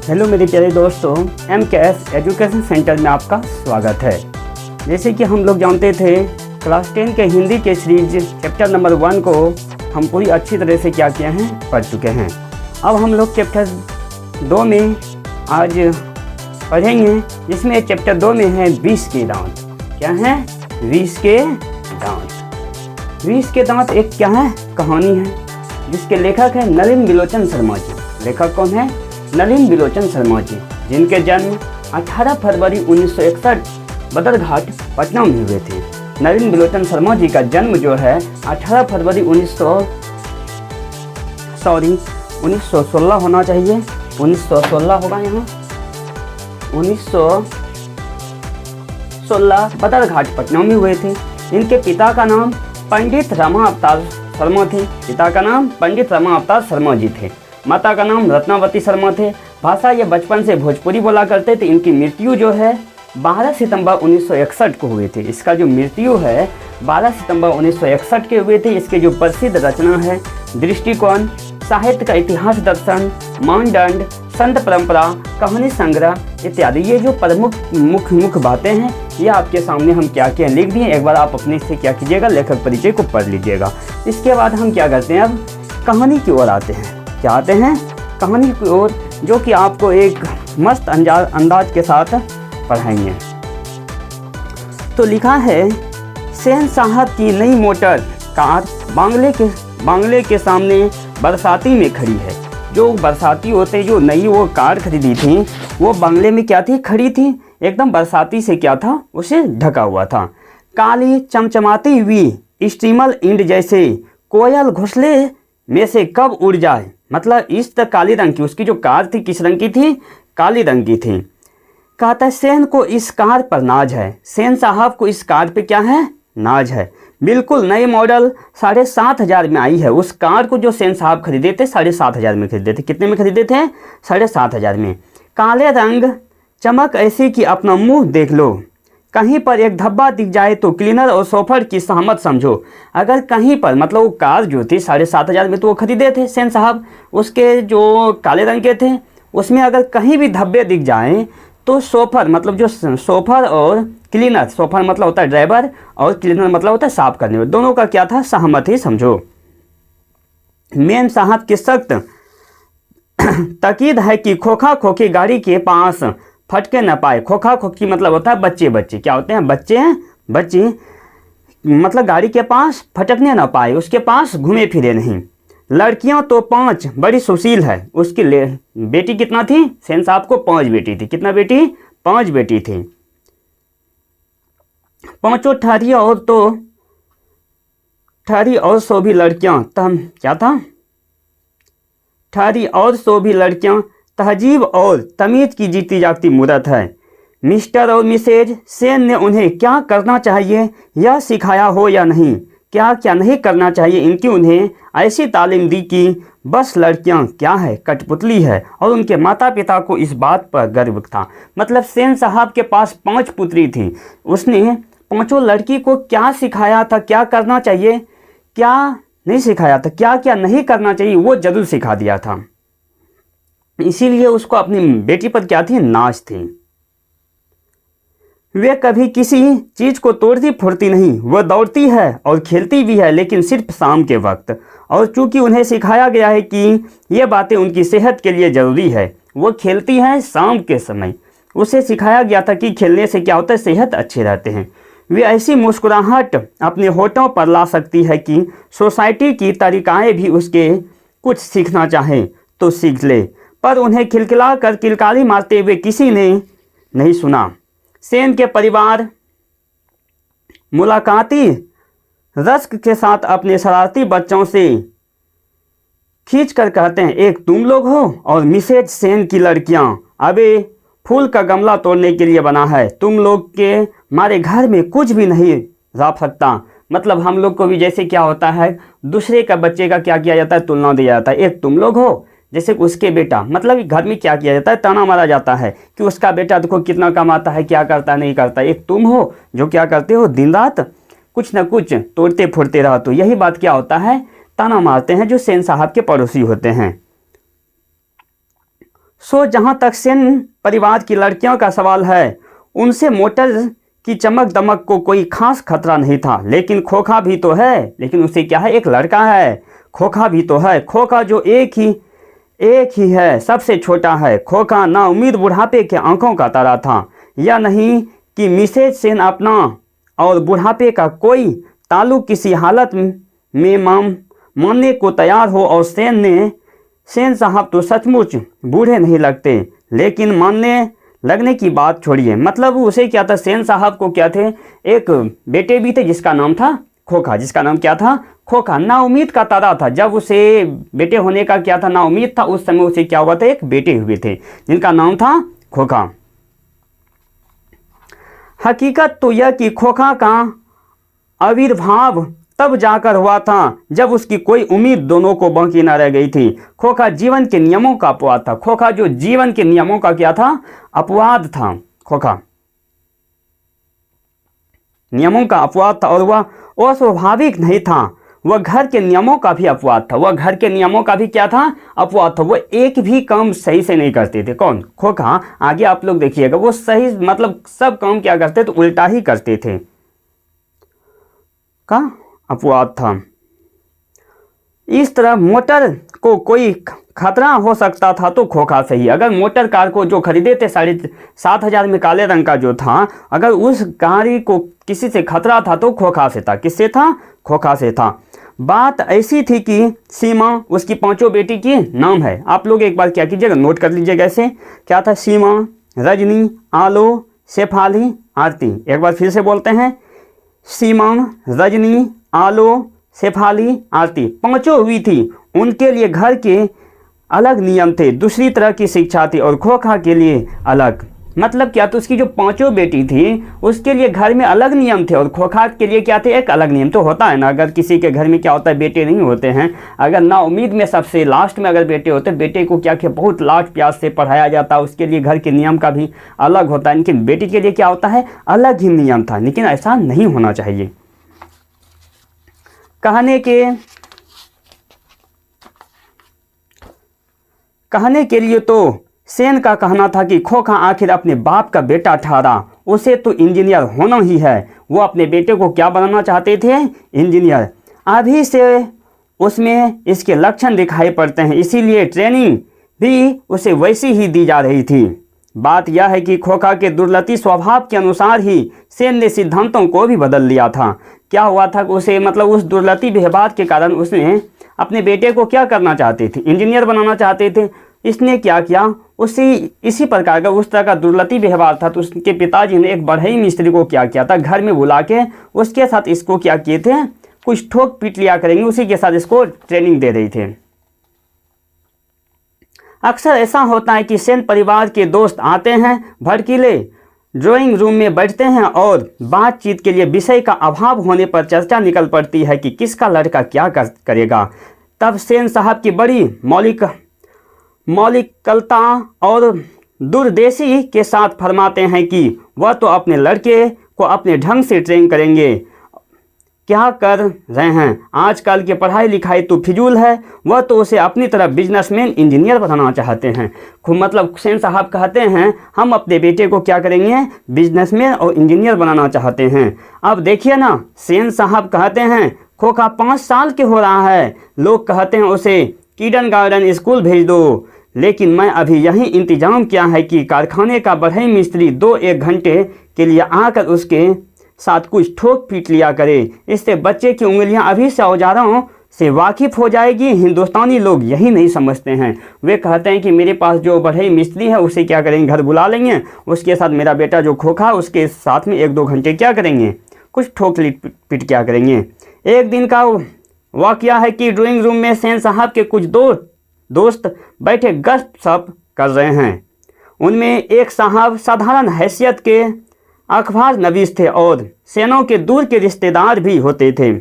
Hello मेरे प्यारे दोस्तों, MKS एजुकेशन सेंटर में आपका स्वागत है। जैसे कि हम लोग जानते थे, क्लास 10 के हिंदी के सीरीज चैप्टर नंबर 1 को हम पूरी अच्छी तरह से क्या किए हैं, पढ़ चुके हैं। अब हम लोग चैप्टर 2 में आज पढ़ेंगे, जिसमें चैप्टर 2 में है 20 के दांत। क्या है? 20 के दांत। 20 के दांत एक क्या है, कहानी है, जिसके लेखक है नलिन बिलोचन शर्मा जी। लेखक कौन है? नलिन बिलोचन शर्मा जी, जिनके जन्म 18 फरवरी 1961 बदरघाट पटना में हुए थे। नलिन बिलोचन शर्मा जी का जन्म जो है 18 फरवरी 1916 होना चाहिए, 1916 होगा यहाँ, 1916 बदरघाट पटना में हुए थे। इनके पिता का नाम पंडित रमा अवतार शर्मा थे। पिता का नाम पंडित रमा अवतार शर्मा जी थे। माता का नाम रत्नावती शर्मा थे। भाषा ये बचपन से भोजपुरी बोला करते थे। इनकी मृत्यु जो है 12 सितंबर 1961 को हुए थे। इसका जो मृत्यु है 12 सितंबर 1961 के हुए थे। इसके जो प्रसिद्ध रचना है दृष्टिकोण, साहित्य का इतिहास, दर्शन, मानदंड, संत परंपरा, कहानी संग्रह इत्यादि, ये जो प्रमुख मुख्य बातें हैं, ये आपके सामने हम क्या क्या लिख दिए। एक बार आप अपने से क्या कीजिएगा, लेखक परिचय को पढ़ लीजिएगा। इसके बाद हम क्या करते हैं, अब कहानी की ओर आते हैं। क्या आते हैं? कहानी की ओर, जो कि आपको एक मस्त अंदाज के साथ पढ़ाएंगे। तो लिखा है, सेन साहब की नई मोटर कार बांग्ले के सामने बरसाती में खड़ी है। जो बरसाती होते, जो नई वो कार खरीदी थी, वो बांग्ले में क्या थी, खड़ी थी। एकदम बरसाती से क्या था, उसे ढका हुआ था। काली चमचमाती हुई स्टीमर इंड जैसे कोयल घोंसले में से कब उड़ जाए। मतलब इस तक काली रंग की, उसकी जो कार थी किस रंग की थी, काली रंग की थी। कहता है सेन को इस कार पर नाज है। सेन साहब को इस कार पे क्या है, नाज है। बिल्कुल नई मॉडल 7,500 में आई है। उस कार को जो सेन साहब खरीदे थे 7,500 में खरीदे थे। कितने में खरीदे थे? 7,500 में। काले रंग चमक ऐसी कि अपना मुंह देख लो। कहीं पर एक धब्बा दिख जाए तो क्लीनर और सोफर की सहमत समझो। अगर कहीं पर, मतलब वो कार जो थी 7,500 में तो वो खरीदे थे सेन साहब, उसके जो काले रंग के थे, उसमें अगर कहीं भी धब्बे दिख जाएं तो सोफर, मतलब जो सोफर और क्लीनर, सोफर मतलब होता है ड्राइवर और क्लीनर मतलब होता है साफ करने वाले, दोनों का क्या था, सहमत ही समझो। मेम साहब की सख्त ताकीद है कि खोखा खोखी गाड़ी के पास फटके न पाए। खोखा खोखी मतलब होता है बच्चे, क्या होते हैं, बच्चे मतलब गाड़ी के पास फटकने न पाए, उसके पास घूमे फिरे नहीं। लड़कियां तो 5 बड़ी सुशील है। उसकी बेटी कितना थी, सेन साहब को 5 बेटी थी। कितना बेटी? 5 बेटी थी। 5 ठहरी और सो भी लड़कियां, क्या था, ठहरी और सो भी लड़कियां तहजीब और तमीज की जीती जागती मूरत है। मिस्टर और मिसेज सेन ने उन्हें क्या करना चाहिए यह सिखाया हो या नहीं, क्या क्या नहीं करना चाहिए, इनकी उन्हें ऐसी तालीम दी कि बस लड़कियां क्या है, कठपुतली है। और उनके माता पिता को इस बात पर गर्व था। मतलब सेन साहब के पास 5 पुत्री थी। उसने 5 लड़की को क्या सिखाया था, क्या करना चाहिए, क्या नहीं सिखाया था, क्या क्या नहीं करना चाहिए, वो जरूर सिखा दिया था। इसीलिए उसको अपनी बेटी पर क्या थी, नाज थी। वे कभी किसी चीज को तोड़ती फोड़ती नहीं। वह दौड़ती है और खेलती भी है, लेकिन सिर्फ शाम के वक्त। और चूंकि उन्हें सिखाया गया है कि ये बातें उनकी सेहत के लिए ज़रूरी है, वो खेलती हैं शाम के समय। उसे सिखाया गया था कि खेलने से क्या होता है, सेहत अच्छे रहते हैं। वे ऐसी मुस्कुराहट अपने होठों पर ला सकती है कि सोसाइटी की तरीकाएँ भी उसके कुछ सीखना चाहे तो सीख ले, पर उन्हें खिलखिला कर किलकारी मारते हुए किसी ने नहीं सुना। सेन के परिवार मुलाकाती रस्क के साथ अपने शरारती बच्चों से खींच कर कहते हैं, एक तुम लोग हो और मिसेज सेन की लड़कियां, अबे फूल का गमला तोड़ने के लिए बना है। तुम लोग के हमारे घर में कुछ भी नहीं रह सकता। मतलब हम लोग को भी जैसे क्या होता है, दूसरे का बच्चे का क्या किया जाता है, तुलना दिया जाता है। एक तुम लोग हो, जैसे उसके बेटा, मतलब घर में क्या किया जाता है, ताना मारा जाता है कि उसका बेटा देखो कितना कमाता है, क्या करता है, नहीं करता। एक तुम हो जो क्या करते हो, दिन रात कुछ ना कुछ तोड़ते फोड़ते रहो। तो यही बात क्या होता है, ताना मारते हैं जो सेन साहब के पड़ोसी होते हैं। जहाँ तक सेन परिवार की लड़कियों का सवाल है, उनसे मोटर की चमक दमक को कोई खास खतरा नहीं था। लेकिन खोखा भी तो है, लेकिन उसे क्या है, एक लड़का है। खोखा भी तो है, खोखा जो एक ही है, सबसे छोटा है। खोखा नाउम्मीद बुढ़ापे के आंखों का तारा था। यह नहीं कि मिसेज सेन अपना और बुढ़ापे का कोई ताल्लुक किसी हालत में मानने को तैयार हो, और सेन साहब तो सचमुच बूढ़े नहीं लगते। लेकिन मानने लगने की बात छोड़िए, मतलब उसे क्या था, सेन साहब को क्या थे, एक बेटे भी थे जिसका नाम था खोखा, जिसका नाम क्या था, खोखा। नाउम्मीद का तारा था। जब उसे बेटे होने का क्या था, नाउम्मीद था, उस समय उसे क्या हुआ था, एक बेटे हुए थे जिनका नाम था खोखा। हकीकत तो यह कि खोखा का आविर्भाव तब जाकर हुआ था जब उसकी कोई उम्मीद दोनों को बाकी न रह गई थी। खोखा जीवन के नियमों का अपवाद था। खोखा जो जीवन के नियमों का क्या था, अपवाद था। खोखा नियमों का अपवाद था, और वह अस्वाभाविक नहीं था। वह घर के नियमों का भी अपवाद था। वह घर के नियमों का भी क्या था, अपवाद था। वह एक भी काम सही से नहीं करते थे। कौन, खोखा। आगे आप लोग देखिएगा, वो सही मतलब सब काम क्या करते तो उल्टा ही करते थे, का अपवाद था। इस तरह मोटर को कोई खतरा हो सकता था तो खोखा से ही। अगर मोटर कार को जो खरीदे थे 7,500 में, काले रंग का जो था, अगर उस गाड़ी को किसी से खतरा था तो खोखा से था। किससे था, खोखा से था। बात ऐसी थी कि सीमा उसकी पांचों बेटी की नाम है। आप लोग एक बार क्या कीजिएगा, नोट कर लीजिएगा। ऐसे क्या था, सीमा, रजनी, आलो, शेफाली, आरती। एक बार फिर से बोलते हैं, सीमा, रजनी, आलो, शेफाली, आरती, पांचों हुई थी। उनके लिए घर के अलग नियम थे, दूसरी तरह की शिक्षा थी, और खोखा के लिए अलग। मतलब क्या, तो उसकी जो पांचों बेटी थी उसके लिए घर में अलग नियम थे, और खोखा के लिए क्या थे, एक अलग नियम। तो होता है ना, अगर किसी के घर में क्या होता है, बेटे नहीं होते हैं, अगर नाउम्मीद में सबसे लास्ट में अगर बेटे होते, बेटे को क्या किया, बहुत लाड प्यार से पढ़ाया जाता, उसके लिए घर के नियम का भी अलग होता है। लेकिन बेटी के लिए क्या होता है, अलग ही नियम था। लेकिन ऐसा नहीं होना चाहिए। कहने के लिए तो सेन का कहना था कि खोखा आखिर अपने बाप का बेटा ठहरा, उसे तो इंजीनियर होना ही है। वो अपने बेटे को क्या बनाना चाहते थे, इंजीनियर। अभी से उसमें इसके लक्षण दिखाई पड़ते हैं, इसीलिए ट्रेनिंग भी उसे वैसी ही दी जा रही थी। बात यह है कि खोखा के दुर्लती स्वभाव के अनुसार ही सेन ने सिद्धांतों को भी बदल लिया था। क्या हुआ था, उसे मतलब उस दुर्लती व्यवहार के कारण उसने अपने बेटे को क्या करना चाहते थे, इंजीनियर बनाना चाहते थे। इसने क्या किया, इसी प्रकार का उस तरह का दुर्लती व्यवहार था, तो उसके पिताजी ने एक बढ़ई मिस्त्री को क्या किया था, घर में बुला के उसके साथ इसको क्या किए थे, कुछ ठोक पीट लिया करेंगे, उसी के साथ इसको ट्रेनिंग दे रही थे। अक्सर ऐसा होता है कि सेन परिवार के दोस्त आते हैं, भड़कीले ड्राइंग रूम में बैठते हैं, और बातचीत के लिए विषय का अभाव होने पर चर्चा निकल पड़ती है कि किसका लड़का क्या करेगा। तब सेन साहब की बड़ी मौलिकता और दूरदेशी के साथ फरमाते हैं कि वह तो अपने लड़के को अपने ढंग से ट्रेन करेंगे। क्या कर रहे हैं, आजकल की पढ़ाई लिखाई तो फिजूल है। वह तो उसे अपनी तरह बिजनेसमैन इंजीनियर बनाना चाहते हैं। मतलब सेन साहब कहते हैं हम अपने बेटे को क्या करेंगे, बिजनेसमैन और इंजीनियर बनाना चाहते हैं। अब देखिए ना, सेन साहब कहते हैं खोखा 5 साल के हो रहा है, लोग कहते हैं उसे किंडरगार्टन स्कूल भेज दो। लेकिन मैं अभी यही इंतजाम किया है कि कारखाने का बढ़ई मिस्त्री 2-1 घंटे के लिए आकर उसके साथ कुछ ठोक पीट लिया करे। इससे बच्चे की उंगलियां अभी से औजारों से वाकिफ हो जाएगी। हिंदुस्तानी लोग यही नहीं समझते हैं। वे कहते हैं कि मेरे पास जो बढ़ई मिस्त्री है उसे क्या करेंगे, घर बुला लेंगे, उसके साथ मेरा बेटा जो खोखा उसके साथ में 1-2 घंटे क्या करेंगे, कुछ ठोक पीट क्या करेंगे। एक दिन का वाकया है कि ड्राइंग रूम में सेन साहब के कुछ दोस्त बैठे गपशप कर रहे हैं। उनमें एक साहब साधारण हैसियत के अखबार नवीस थे और सेनों के दूर के रिश्तेदार भी होते थे।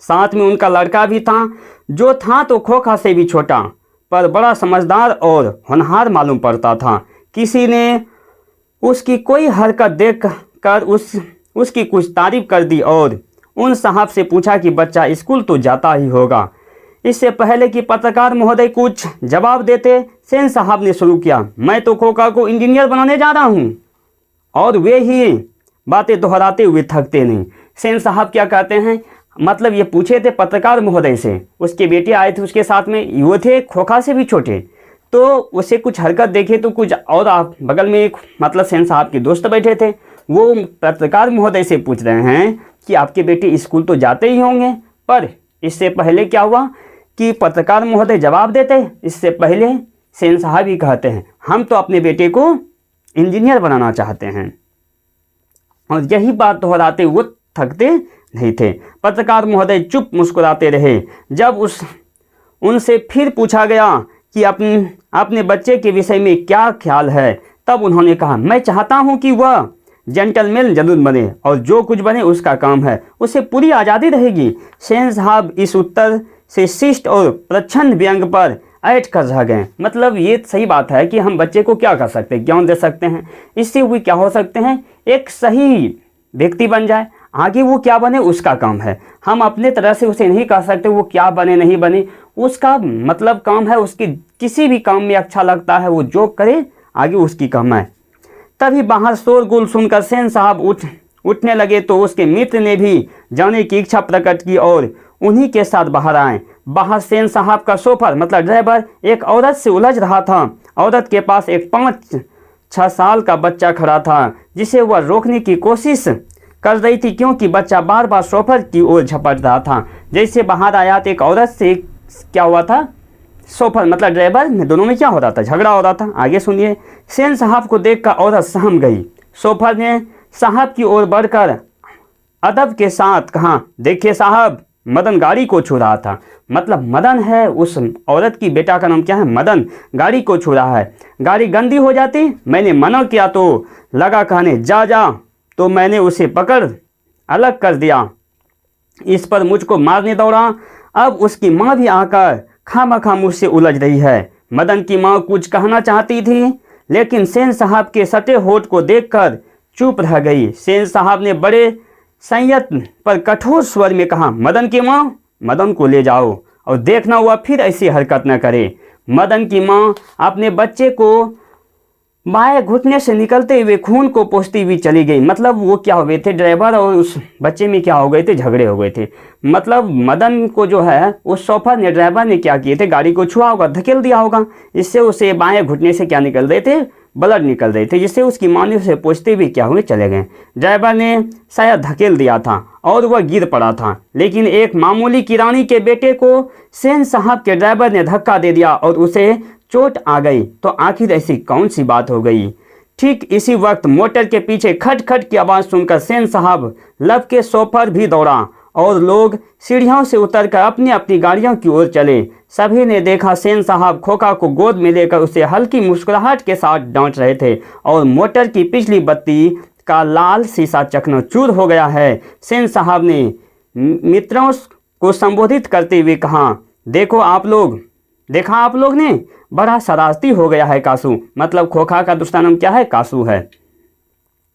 साथ में उनका लड़का भी था, जो था तो खोखा से भी छोटा, पर बड़ा समझदार और होनहार मालूम पड़ता था। किसी ने उसकी कोई हरकत देख कर उसकी कुछ तारीफ कर दी और उन साहब से पूछा कि बच्चा स्कूल तो जाता ही होगा। इससे पहले कि पत्रकार महोदय कुछ जवाब देते, सेन साहब ने शुरू किया, मैं तो खोखा को इंजीनियर बनाने जा रहा हूँ। और वे ही बातें दोहराते हुए थकते नहीं। सेन साहब क्या कहते हैं, मतलब ये पूछे थे पत्रकार महोदय से, उसके बेटे आए थे उसके साथ में, वो थे खोखा से भी छोटे, तो उसे कुछ हरकत देखे तो कुछ और। आप बगल में एक मतलब सेन साहब के दोस्त बैठे थे, वो पत्रकार महोदय से पूछ रहे हैं कि आपके बेटे स्कूल तो जाते ही होंगे। पर इससे पहले क्या हुआ कि पत्रकार महोदय जवाब देते, इससे पहले सेन साहब ही कहते हैं, हम तो अपने बेटे को इंजीनियर बनाना चाहते हैं। और यही बात दोहराते वो थकते नहीं थे। पत्रकार महोदय चुप मुस्कुराते रहे। जब उनसे फिर पूछा गया कि अपने बच्चे के विषय में क्या ख्याल है, तब उन्होंने कहा, मैं चाहता हूं कि वह जेंटलमैन जरूर बने और जो कुछ बने उसका काम है, उसे पूरी आज़ादी रहेगी। सेन साहब इस उत्तर से शिष्ट और प्रच्छन्न व्यंग पर ऐठ कर रह गए। मतलब ये सही बात है कि हम बच्चे को क्या कर सकते हैं, ज्ञान दे सकते हैं, इससे वो क्या हो सकते हैं, एक सही व्यक्ति बन जाए। आगे वो क्या बने उसका काम है, हम अपने तरह से उसे नहीं कह सकते वो क्या बने नहीं बने, उसका मतलब काम है, उसकी किसी भी काम में अच्छा लगता है वो जो करे आगे उसकी काम है। तभी बाहर शोरगुल सुनकर सेन साहब उठने लगे तो उसके मित्र ने भी जाने की इच्छा प्रकट की और उन्हीं के साथ बाहर आए। बाहर सेन साहब का शोफर मतलब ड्राइवर एक औरत से उलझ रहा था। औरत के पास एक 5-6 साल का बच्चा खड़ा था जिसे वह रोकने की कोशिश कर रही थी, क्योंकि बच्चा बार बार शोफर की ओर झपट रहा था। जैसे बाहर आया तो एक औरत से क्या हुआ था, शोफर मतलब ड्राइवर में दोनों में क्या हो रहा था, झगड़ा हो रहा था। आगे सुनिए। सेन साहब को देखकर औरत सहम गई। शोफर ने साहब की ओर बढ़कर अदब के साथ कहा, देखिए साहब, मदन गाड़ी को छू रहा था। मतलब मदन है, उस औरत की बेटा का नाम क्या है, मदन, गाड़ी को छू रहा है। गाड़ी गंदी हो जाती, मैंने मना किया तो लगा कहने जा जा, तो मैंने उसे पकड़ अलग कर दिया। इस पर मुझको मारने दौड़ा। अब उसकी माँ भी आकर खामखा मुझसे उलझ रही है। मदन की माँ कुछ कहना चाहती थी, लेकिन सेन साहब के सटे होठ को देखकर चुप रह गई। सेन साहब ने बड़े संयत पर कठोर स्वर में कहा, मदन की माँ, मदन को ले जाओ और देखना हुआ फिर ऐसी हरकत न करे। मदन की माँ अपने बच्चे को बाएं घुटने से निकलते हुए खून को पोंछती हुई चली गई। मतलब वो क्या हो गए थे, ड्राइवर और उस बच्चे में क्या हो गए थे, झगड़े हो गए थे। मतलब मदन को जो है उस शोफर ने, ड्राइवर ने क्या किए थे, गाड़ी को छुआ होगा, धकेल दिया होगा, इससे उसे बाएं घुटने से क्या निकल रहे थे, ब्लड निकल रहे थे, जिससे उसकी माँ ने उसे पोंछते हुए क्या हुए चले गए। ड्राइवर ने शायद धकेल दिया था और वह गिर पड़ा था, लेकिन एक मामूली किरानी के बेटे को सेन साहब के ड्राइवर ने धक्का दे दिया और उसे चोट आ गई। तो आखिर ऐसी कौन सी बात हो गई। ठीक इसी वक्त मोटर के पीछे खट खट की आवाज़ सुनकर सेन साहब लब के शोफर भी दौड़ा और लोग सीढ़ियों से उतरकर अपनी अपनी गाड़ियों की ओर चले। सभी ने देखा सेन साहब खोखा को गोद में लेकर उसे हल्की मुस्कुराहट के साथ डांट रहे थे और मोटर की पिछली बत्ती का लाल शीशा चकनाचूर हो गया है। सेन साहब ने मित्रों को संबोधित करते हुए कहा, देखा आप लोग ने, बड़ा शरारती हो गया है कासू। मतलब खोखा का दूसरा नाम क्या है, कासू है।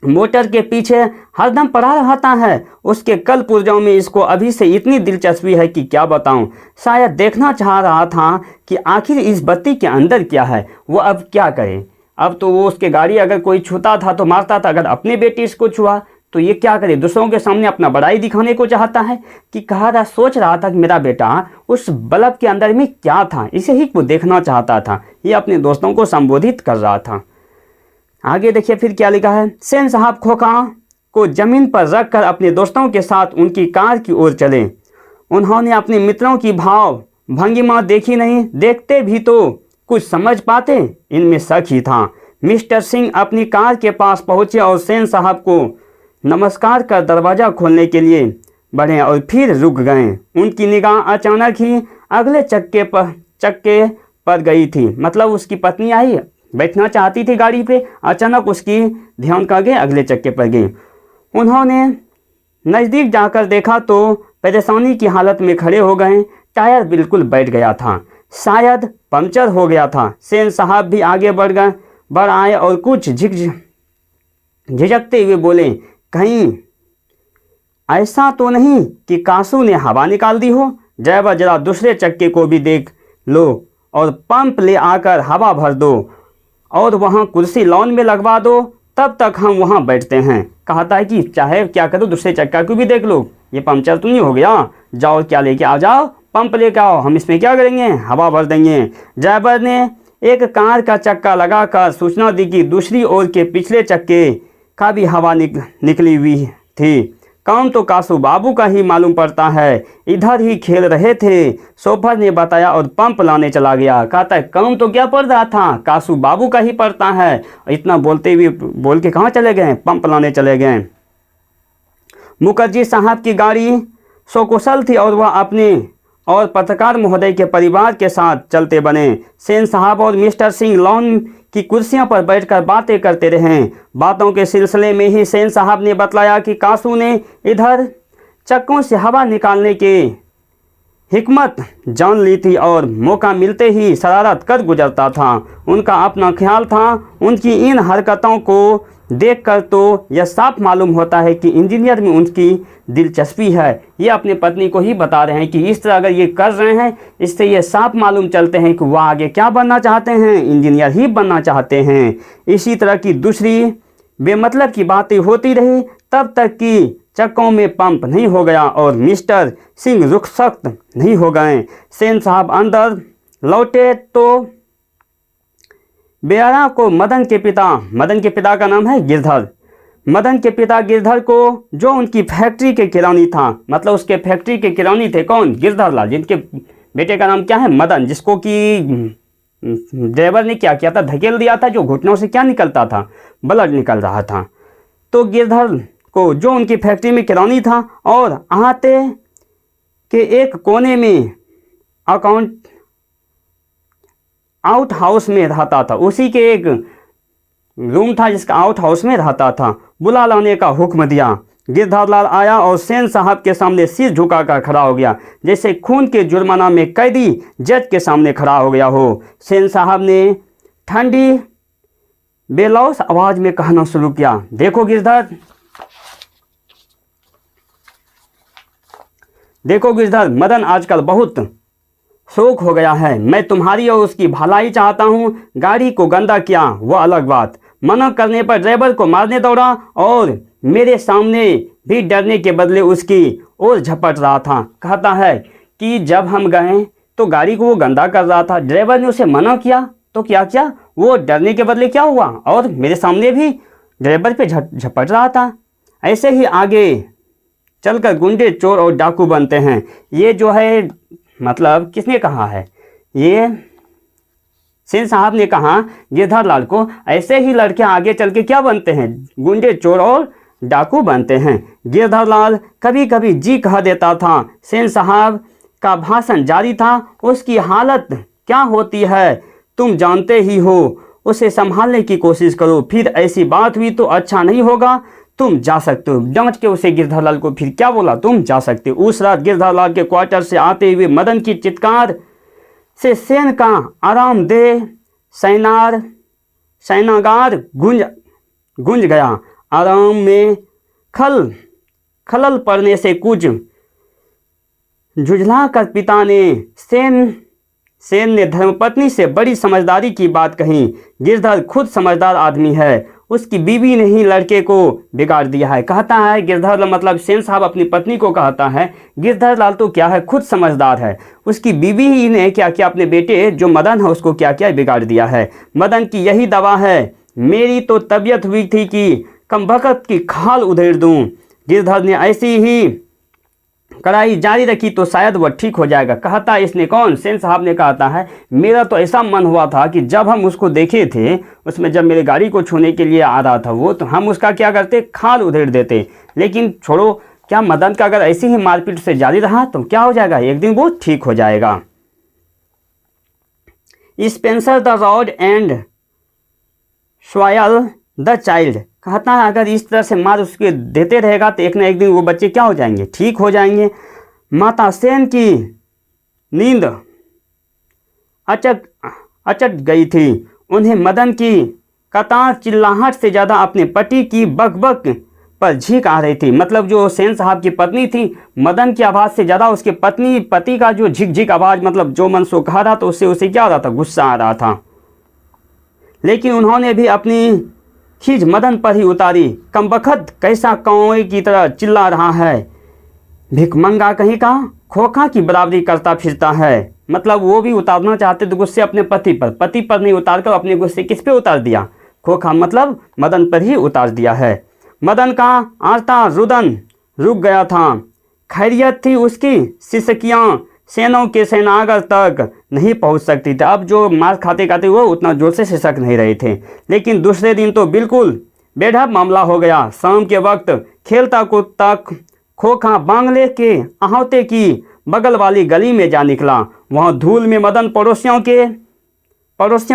मोटर के पीछे हरदम पड़ा रहता है। उसके कल पुर्जों में इसको अभी से इतनी दिलचस्पी है कि क्या बताऊं। शायद देखना चाह रहा था कि आखिर इस बत्ती के अंदर क्या है। वो अब क्या करे। अब तो वो उसके गाड़ी अगर कोई छूता था तो मारता था, अगर अपने बेटे इसको छुआ तो ये क्या करे, दूसरों के सामने अपना बड़ाई दिखाने को चाहता है कि सोच रहा था कि मेरा बेटा उस बल्ब के अंदर में क्या था, इसे ही वो देखना चाहता था। ये अपने दोस्तों को संबोधित कर रहा था। आगे देखिए फिर क्या लिखा है। सेन साहब खोखा को जमीन पर रखकर अपने दोस्तों के साथ उनकी कार की ओर चले। उन्होंने अपने मित्रों की भाव भंगिमा देखी नहीं, देखते भी तो कुछ समझ पाते, इनमें शक ही था। मिस्टर सिंह अपनी कार के पास पहुंचे और सेन साहब को नमस्कार कर दरवाज़ा खोलने के लिए बढ़े और फिर रुक गए। उनकी निगाह अचानक ही अगले चक्के पर गई थी। मतलब उसकी पत्नी आई, बैठना चाहती थी गाड़ी पे, अचानक उसकी ध्यान का गए अगले चक्के पर गई। उन्होंने नज़दीक जाकर देखा तो परेशानी की हालत में खड़े हो गए। टायर बिल्कुल बैठ गया था, शायद पंक्चर हो गया था। सेन साहब भी आगे बढ़ आए और कुछ झिझकते हुए बोले, कहीं ऐसा तो नहीं कि कासू ने हवा निकाल दी हो। ड्राइवर जरा दूसरे चक्के को भी देख लो और पंप ले आकर हवा भर दो और वहाँ कुर्सी लॉन में लगवा दो, तब तक हम वहाँ बैठते हैं। कहता है कि चाहे क्या करो दूसरे चक्का को भी देख लो, ये पंक्चर तो नहीं हो गया, जाओ क्या लेके आ जाओ, पंप लेके आओ, हम इसमें क्या करेंगे, हवा भर देंगे। ड्राइवर ने एक कार का चक्का लगाकर सूचना दी कि दूसरी ओर के पिछले चक्के का भी हवा निकली हुई थी। काम तो कासू बाबू का ही मालूम पड़ता है, इधर ही खेल रहे थे, शोफर ने बताया और पंप लाने चला गया। कहता है काम तो क्या पड़ रहा था, कासू बाबू का ही पड़ता है। इतना बोलते हुए बोल के कहाँ चले गए, पंप लाने चले गए। मुखर्जी साहब की गाड़ी सकुशल थी और वह अपने और पत्रकार महोदय के परिवार के साथ चलते बने। सेन साहब और मिस्टर सिंह लॉन की कुर्सियों पर बैठकर बातें करते रहे। बातों के सिलसिले में ही सेन साहब ने बतलाया कि कासू ने इधर चक्कों से हवा निकालने के हिकमत जान ली थी और मौका मिलते ही शरारत कर गुजरता था। उनका अपना ख्याल था। उनकी इन हरकतों को देखकर तो यह साफ मालूम होता है कि इंजीनियर में उनकी दिलचस्पी है। ये अपनी पत्नी को ही बता रहे हैं कि इस तरह अगर ये कर रहे हैं, इससे ये साफ मालूम चलते हैं कि वह आगे क्या बनना चाहते हैं, इंजीनियर ही बनना चाहते हैं। इसी तरह की दूसरी बेमतलब की बातें होती रही तब तक कि चक्कों में पंप नहीं हो गया और मिस्टर सिंह रुखसत नहीं हो गए। सेन साहब अंदर लौटे तो बेयारा को मदन के पिता का नाम है गिरधर, मदन के पिता गिरधर को, जो उनकी फैक्ट्री के किरानी था, मतलब उसके फैक्ट्री के किरानी थे कौन, गिरधर लाल, जिनके बेटे का नाम क्या है, मदन, जिसको कि ड्राइवर ने क्या किया था, धकेल दिया था, जो घुटनों से क्या निकलता था, ब्लड निकल रहा था। तो गिरधर को, जो उनकी फैक्ट्री में किरानी था और अहाते के एक कोने में आउट हाउस में रहता था, उसी के एक रूम था जिसका आउट हाउस में रहता था, बुला लाने का हुक्म दिया। गिरधर लाल आया और सेन साहब के सामने सिर झुकाकर खड़ा हो गया, जैसे खून के जुर्माना में कैदी जज के सामने खड़ा हो गया हो। सेन साहब ने ठंडी बेलौस आवाज में कहना शुरू किया, देखो गिरधर, मदन आजकल बहुत शौक हो गया है। मैं तुम्हारी और उसकी भलाई चाहता हूँ। गाड़ी को गंदा किया वह अलग बात, मना करने पर ड्राइवर को मारने दौड़ा और मेरे सामने भी डरने के बदले उसकी ओर झपट रहा था। कहता है कि जब हम गए तो गाड़ी को वो गंदा कर रहा था, ड्राइवर ने उसे मना किया तो क्या किया, वो डरने के बदले क्या हुआ और मेरे सामने भी ड्राइवर पे झपट रहा था। ऐसे ही आगे चलकर गुंडे, चोर और डाकू बनते हैं। ये जो है मतलब किसने कहा है, ये सेन साहब ने कहा गिरधर लाल को, ऐसे ही लड़के आगे चल के क्या बनते हैं, गुंडे, चोर और डाकू बनते हैं। गिरधर लाल कभी कभी जी कह देता था। सेन साहब का भाषण जारी था, उसकी हालत क्या होती है तुम जानते ही हो, उसे संभालने की कोशिश करो, फिर ऐसी बात हुई तो अच्छा नहीं होगा, तुम जा सकते हो। डांट के उसे गिरधर लाल को फिर क्या बोला, तुम जा सकते हो। उस रात गिरधर लाल के क्वार्टर से आते हुए मदन की चित्कार से सेन का आरामदेह शयनागार गूंज गया। आराम में खलल पड़ने से कुछ झुंझला कर पिता ने सेन ने धर्मपत्नी से बड़ी समझदारी की बात कही। गिरधर खुद समझदार आदमी है, उसकी बीवी ने ही लड़के को बिगाड़ दिया है। कहता है गिरधर, मतलब सेन साहब अपनी पत्नी को कहता है, गिरधर लाल तो क्या है, खुद समझदार है, उसकी बीवी ही ने क्या किया, अपने बेटे जो मदन है उसको क्या किया, बिगाड़ दिया है। मदन की यही दवा है, मेरी तो तबीयत हुई थी कि कमबख्त की खाल उधेड़ दूं। गिरधर ने ऐसी ही कड़ाई जारी रखी तो शायद वह ठीक हो जाएगा। कहता है इसने कौन, सेन साहब ने कहता है, मेरा तो ऐसा मन हुआ था कि जब हम उसको देखे थे, उसमें जब मेरे गाड़ी को छूने के लिए आ रहा था वो, तो हम उसका क्या करते, खाल उधेड़ देते। लेकिन छोड़ो, क्या मदन का अगर ऐसी ही मारपीट से जारी रहा तो क्या हो जाएगा, एक दिन वो ठीक हो जाएगा। Spare the rod and spoil the child, कहता है अगर इस तरह से मार उसके देते रहेगा तो एक ना एक दिन वो बच्चे क्या हो जाएंगे, ठीक हो जाएंगे। माता सेन की नींद अचट गई थी। उन्हें मदन की कतार चिल्लाहट से ज़्यादा अपने पति की बकबक पर झींक आ रही थी। मतलब जो सेन साहब की पत्नी थी, मदन की आवाज़ से ज़्यादा उसके पति का जो झिक झिक आवाज़, मतलब जो मन सो कहा रहा था, उससे उसे क्या आ रहा था, गुस्सा आ रहा था। लेकिन उन्होंने भी अपनी खींच मदन पर ही उतारी। कमबख्त कैसा कौए की तरह चिल्ला रहा है, भिखमंगा कहीं का, खोखा की बराबरी करता फिरता है। मतलब वो भी उतारना चाहते तो गुस्से अपने पति पर नहीं उतार कर अपने गुस्से किस पे उतार दिया, खोखा मतलब मदन पर ही उतार दिया है। मदन का आर्ता रुदन रुक गया था। खैरियत थी उसकी सिसकियाँ सेनों के सेनागर तक नहीं पहुंच सकती थी। अब जो मार खाते खाते वो उतना जोर से सिसक नहीं रहे थे। लेकिन दूसरे दिन तो बिल्कुल बेढब मामला हो गया। शाम के वक्त खेलता कूदता खोखा बांग्ले के अहावते की बगल वाली गली में जा निकला। वहाँ धूल में मदन पड़ोसियों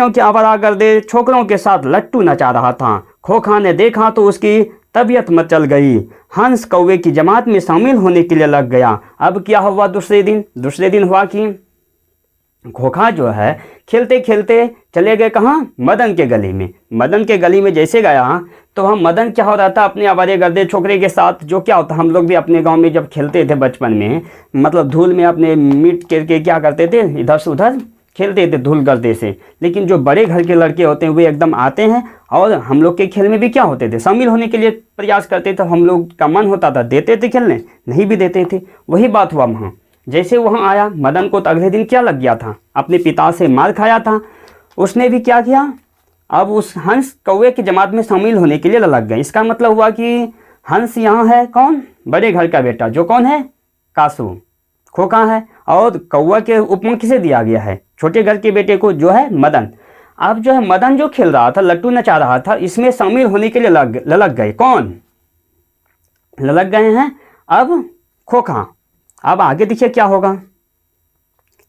के आवारागर्दे छोकरों के साथ लट्टू नचा रहा था। खोखा ने देखा तो उसकी तबीयत मचल गई। हंस कौवे की जमात में शामिल होने के लिए लग गया। अब क्या हुआ दूसरे दिन हुआ कि खोखा जो है खेलते खेलते चले गए कहाँ, मदन के गली में। मदन के गली में जैसे गया तो वहाँ मदन क्या हो रहा था, अपने आवारे गर्दे छोकरे के साथ, जो क्या होता, हम लोग भी अपने गांव में जब खेलते थे बचपन में, मतलब धूल में अपने मीट करके क्या करते थे, इधर से उधर खेलते थे धूल गर्दे से। लेकिन जो बड़े घर के लड़के होते हैं वे एकदम आते हैं और हम लोग के खेल में भी क्या होते थे, शामिल होने के लिए प्रयास करते थे। हम लोग का मन होता था, देते थे खेलने, नहीं भी देते थे। वही बात हुआ वहाँ। जैसे वहाँ आया मदन को तो अगले दिन क्या लग गया था, अपने पिता से मार खाया था। उसने भी क्या किया, अब उस हंस कौवे की जमात में शामिल होने के लिए लग गए। इसका मतलब हुआ कि हंस यहाँ है कौन, बड़े घर का बेटा, जो कौन है, कासू, खोखा है। और कौवा के उपमा किसे दिया गया है, छोटे घर के बेटे को, जो है मदन। अब जो है मदन जो खेल रहा था, लट्टू नचा रहा था, इसमें शामिल होने के लिए ललक गए। कौन ललक गए हैं, अब खोखा। अब आगे देखिए क्या होगा,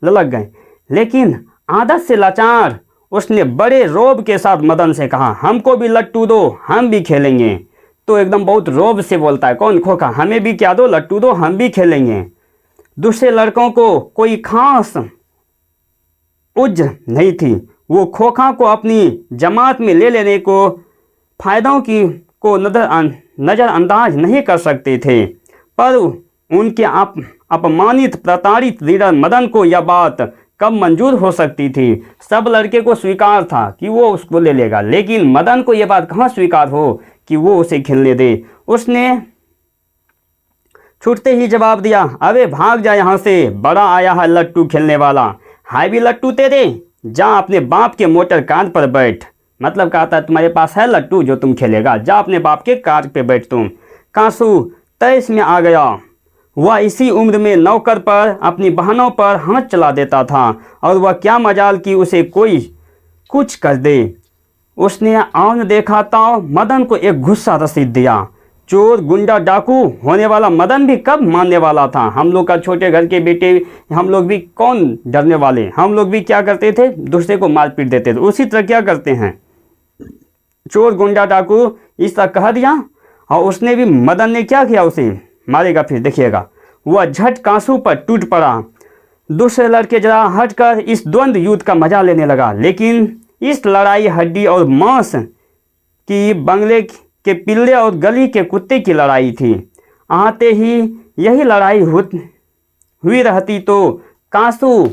ललक गए। लेकिन आदत से लाचार उसने बड़े रोब के साथ मदन से कहा, हमको भी लट्टू दो, हम भी खेलेंगे। तो एकदम बहुत रोब से बोलता है कौन, खोखा, हमें भी क्या दो, लट्टू दो, हम भी खेलेंगे। दूसरे लड़कों को कोई खास उज नहीं थी। वो खोखा को अपनी जमात में ले लेने को फायदों को नज़रअंदाज नहीं कर सकते थे। पर उनके अपमानित प्रताड़ित लीडर मदन को यह बात कब मंजूर हो सकती थी। सब लड़के को स्वीकार था कि वो उसको ले लेगा, लेकिन मदन को यह बात कहाँ स्वीकार हो कि वो उसे खेलने दे। उसने छूटते ही जवाब दिया, अबे भाग जा यहाँ से, बड़ा आया है लट्टू खेलने वाला। हाय भी लट्टू तेरे, जा अपने बाप के मोटर कार पर बैठ। मतलब कहा था तुम्हारे पास है लट्टू जो तुम खेलेगा, जा अपने बाप के कार पे बैठ तुम। कासू तेईस में आ गया। वह इसी उम्र में नौकर पर, अपनी बहनों पर हाथ चला देता था, और वह क्या मजाल कि उसे कोई कुछ कर दे। उसने आन देखा तो मदन को एक गुस्सा रसीद दिया। चोर गुंडा डाकू होने वाला मदन भी कब मानने वाला था। हम लोग का छोटे घर के बेटे, हम लोग भी कौन डरने वाले, हम लोग भी क्या करते थे, दूसरे को मार पीट देते थे। उसी तरह क्या करते हैं, चोर गुंडा डाकू इस तरह कह दिया, और उसने भी, मदन ने क्या किया, उसे मारेगा फिर देखिएगा। वह झट कांसू पर टूट पड़ा। दूसरे लड़के जरा हटकर इस द्वंद्व युद्ध का मजा लेने लगा। लेकिन इस लड़ाई हड्डी और मांस की, बंगले के पिल्ले और गली के कुत्ते की लड़ाई थी। आते ही यही लड़ाई हुई रहती तो कांसू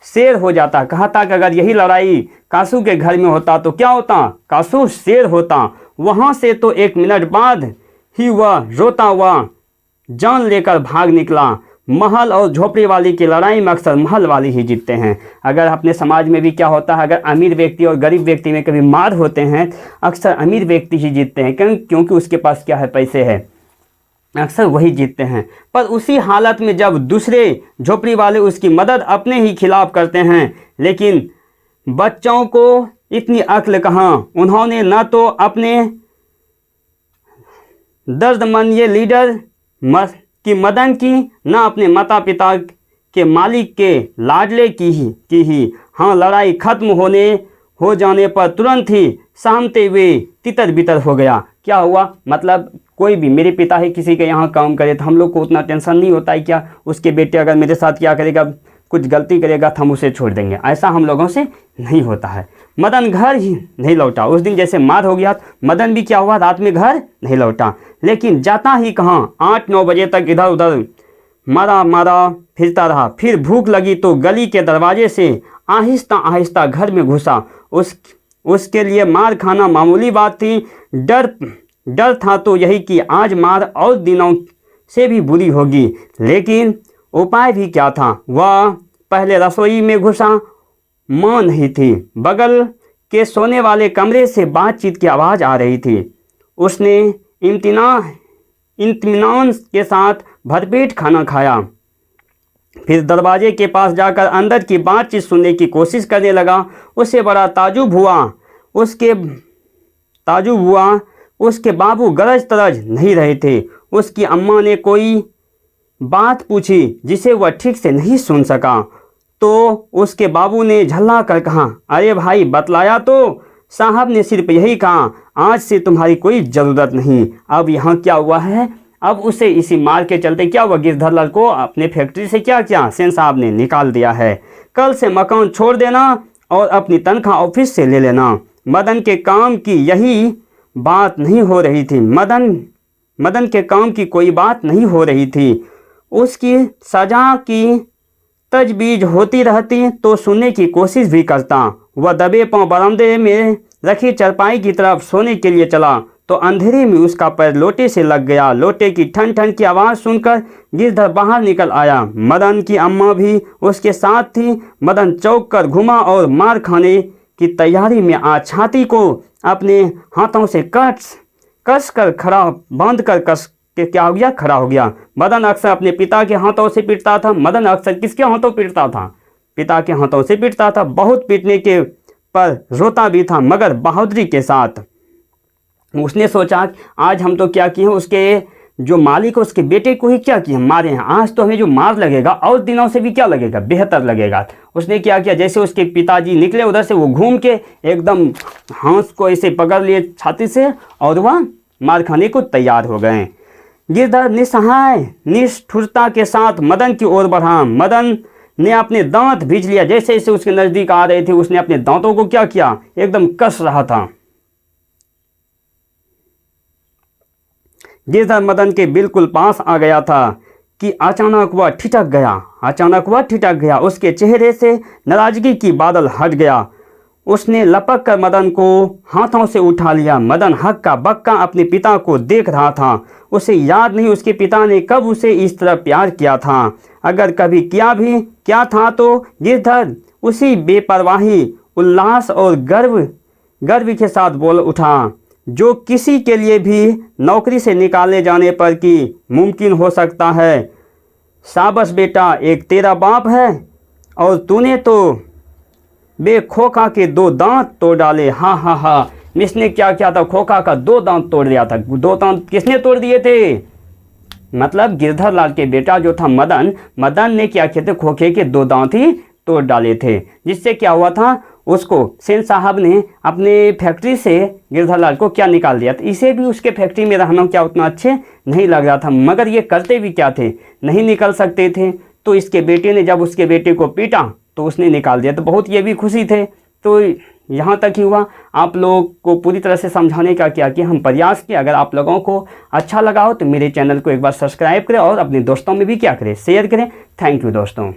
शेर हो जाता। कहा था कि अगर यही लड़ाई कांसू के घर में होता तो क्या होता, कांसू शेर होता। वहाँ से तो 1 मिनट बाद ही वह रोता हुआ जान लेकर भाग निकला। महल और झोपड़ी वाली की लड़ाई में अक्सर महल वाले ही जीतते हैं। अगर अपने समाज में भी क्या होता है, अगर अमीर व्यक्ति और गरीब व्यक्ति में कभी मार होते हैं, अक्सर अमीर व्यक्ति ही जीतते हैं, क्योंकि उसके पास क्या है, पैसे है, अक्सर वही जीतते हैं। पर उसी हालत में जब दूसरे झोपड़ी वाले उसकी मदद अपने ही खिलाफ करते हैं। लेकिन बच्चों को इतनी अक्ल कहाँ, उन्होंने न तो अपने दर्दमंद ये लीडर की मदन की, न अपने माता पिता के मालिक के लाडले की ही। हाँ, लड़ाई खत्म हो जाने पर तुरंत ही सामते हुए तितर बितर हो गया। क्या हुआ, मतलब कोई भी, मेरे पिता ही किसी के यहाँ काम करे तो हम लोग को उतना टेंशन नहीं होता है क्या, उसके बेटे अगर मेरे साथ क्या करेगा, कुछ गलती करेगा तो हम उसे छोड़ देंगे, ऐसा हम लोगों से नहीं होता है। मदन घर ही नहीं लौटा। उस दिन जैसे मार हो गया, मदन भी क्या हुआ, रात में घर नहीं लौटा। लेकिन जाता ही कहाँ, 8-9 बजे तक इधर उधर मारा फिरता रहा। फिर भूख लगी तो गली के दरवाजे से आहिस्ता आहिस्ता घर में घुसा। उसके लिए मार खाना मामूली बात थी। डर था तो यही कि आज मार और दिनों से भी बुरी होगी, लेकिन उपाय भी क्या था। वह पहले रसोई में घुसा, माँ नहीं थी। बगल के सोने वाले कमरे से बातचीत की आवाज़ आ रही थी। उसने इत्मीनान के साथ भरपेट खाना खाया, फिर दरवाजे के पास जाकर अंदर की बातचीत सुनने की कोशिश करने लगा। उसे बड़ा ताजुब हुआ। उसके बाबू गरज तरज नहीं रहे थे। उसकी अम्मा ने कोई बात पूछी जिसे वह ठीक से नहीं सुन सका, तो उसके बाबू ने झल्ला कर कहा, अरे भाई बतलाया तो। साहब ने सिर्फ यही कहा, आज से तुम्हारी कोई ज़रूरत नहीं। अब यहाँ क्या हुआ है, अब उसे इसी मार के चलते क्या हुआ, गिरधर लाल को अपने फैक्ट्री से क्या किया, सेन साहब ने निकाल दिया है। कल से मकान छोड़ देना और अपनी तनख्वाह ऑफिस से ले लेना। मदन के काम की यही बात नहीं हो रही थी। मदन के काम की कोई बात नहीं हो रही थी। उसकी सजा की तजवीज़ होती रहती तो सुनने की कोशिश भी करता। वह दबे पांव बरामदे में रखी चारपाई की तरफ सोने के लिए चला तो अंधेरे में उसका पैर लोटे से लग गया। लोटे की ठन ठन की आवाज़ सुनकर गिरधर बाहर निकल आया। मदन की अम्मा भी उसके साथ थी। मदन चौंक कर घुमा और मार खाने की तैयारी में आज छाती को अपने हाथों से कस कर क्या हो गया, खड़ा हो गया। मदन अक्सर अपने पिता के हाथों से पीटता था। मदन अक्सर किसके हाथों पीटता था, पिता के हाथों से पीटता था। बहुत पीटने के पर रोता भी था, मगर बहादुरी के साथ। उसने सोचा आज हम तो क्या किए, उसके जो मालिक है उसके बेटे को ही क्या किए, मारे हैं। आज तो हमें जो मार लगेगा और दिनों से भी क्या लगेगा, बेहतर लगेगा। उसने क्या किया, जैसे उसके पिताजी निकले उधर से, वो घूम के एकदम हाथ को ऐसे पकड़ लिए छाती से और वह मार खाने को तैयार हो गए। गिरधर निस्सहाय निष्ठुरता के साथ मदन की ओर बढ़ा। मदन ने अपने दांत भींच लिया। जैसे जैसे उसके नज़दीक आ रहे थे उसने अपने दांतों को क्या किया, एकदम कस रहा था। गिरधर मदन के बिल्कुल पास आ गया था कि अचानक वह ठिठक गया। उसके चेहरे से नाराजगी की बादल हट गया। उसने लपक कर मदन को हाथों से उठा लिया। मदन हक्का बक्का अपने पिता को देख रहा था। उसे याद नहीं उसके पिता ने कब उसे इस तरह प्यार किया था। अगर कभी क्या था तो गिरधर उसी बेपरवाही, उल्लास और गर्व के साथ बोल उठा जो किसी के लिए भी नौकरी से निकाले जाने पर कि मुमकिन हो सकता है। शाबाश बेटा, एक तेरा बाप है और तूने तो खोखा के 2 दांत तोड़ डाले। हाँ हाँ हाँ, इसने क्या किया था, खोखा का 2 दांत तोड़ दिया था। 2 दांत किसने तोड़ दिए थे, मतलब गिरधर लाल के बेटा जो था मदन ने क्या किए थे, खोखे के 2 दांत ही तोड़ डाले थे। जिससे क्या हुआ था, उसको सेन साहब ने अपने फैक्ट्री से गिरधर लाल को क्या निकाल दिया था। इसे भी उसके फैक्ट्री में रहना क्या उतना अच्छे नहीं लग रहा था, मगर ये करते भी क्या थे, नहीं निकल सकते थे। तो इसके बेटे ने जब उसके बेटे को पीटा तो उसने निकाल दिया, तो बहुत ये भी खुशी थे। तो यहाँ तक ही हुआ। आप लोग को पूरी तरह से समझाने का क्या कि हम प्रयास किए। अगर आप लोगों को अच्छा लगा हो तो मेरे चैनल को एक बार सब्सक्राइब करें और अपने दोस्तों में भी क्या करें, शेयर करें। थैंक यू दोस्तों।